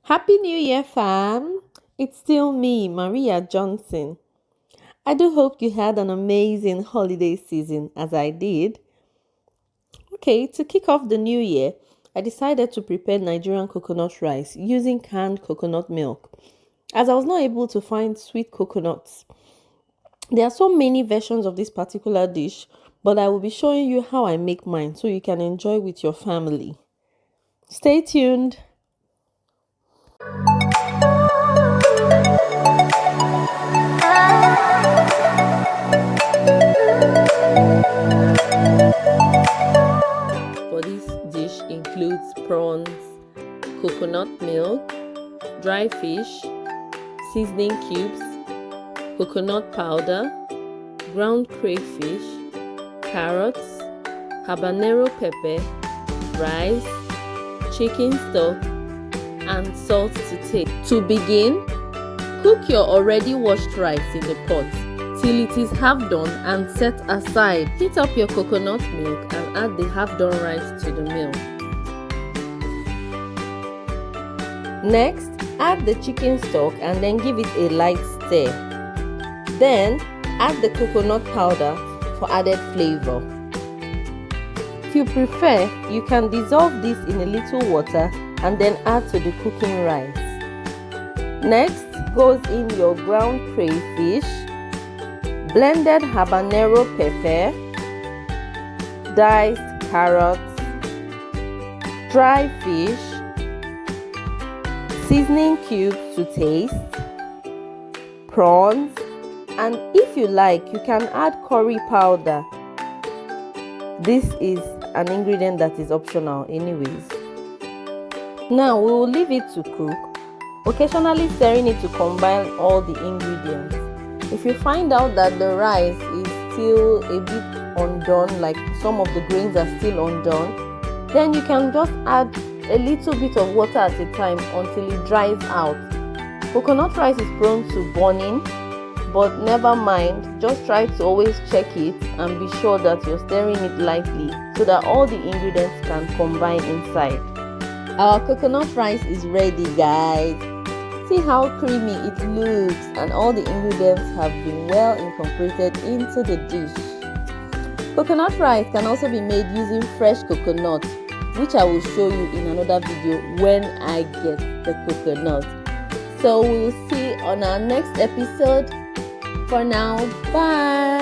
Happy New Year, fam! It's still me, Maria Johnson. I do hope you had an amazing holiday season as I did. Okay, to kick off the new year, I decided to prepare Nigerian coconut rice using canned coconut milk. As I was not able to find sweet coconuts, there are so many versions of this particular dish, but I will be showing you how I make mine so you can enjoy with your family. Stay tuned. For this dish includes prawns, coconut milk, dry fish, seasoning cubes, coconut powder, ground crayfish, carrots, habanero pepper, rice, chicken stock, and salt to taste. To begin, cook your already washed rice in the pot till it is half done and set aside. Heat up your coconut milk and add the half done rice to the milk. Next, add the chicken stock and then give it a light stir. Then, add the coconut powder for added flavor. If you prefer, you can dissolve this in a little water and then add to the cooking rice. Next goes in your ground crayfish, blended habanero pepper, diced carrots, dry fish, seasoning cubes to taste, prawns, and if you like, you can add curry powder. This is an ingredient that is optional anyways. Now we will leave it to cook, occasionally stirring it to combine all the ingredients. If you find out that the rice is still a bit undone, like some of the grains are still undone, then you can just add a little bit of water at a time until it dries out. Coconut rice is prone to burning, but never mind, just try to always check it and be sure that you're stirring it lightly so that all the ingredients can combine inside. Our coconut rice is ready, guys. See how creamy it looks, and all the ingredients have been well incorporated into the dish. Coconut rice can also be made using fresh coconut, which I will show you in another video when I get the coconut. So we'll see on our next episode. For now, bye.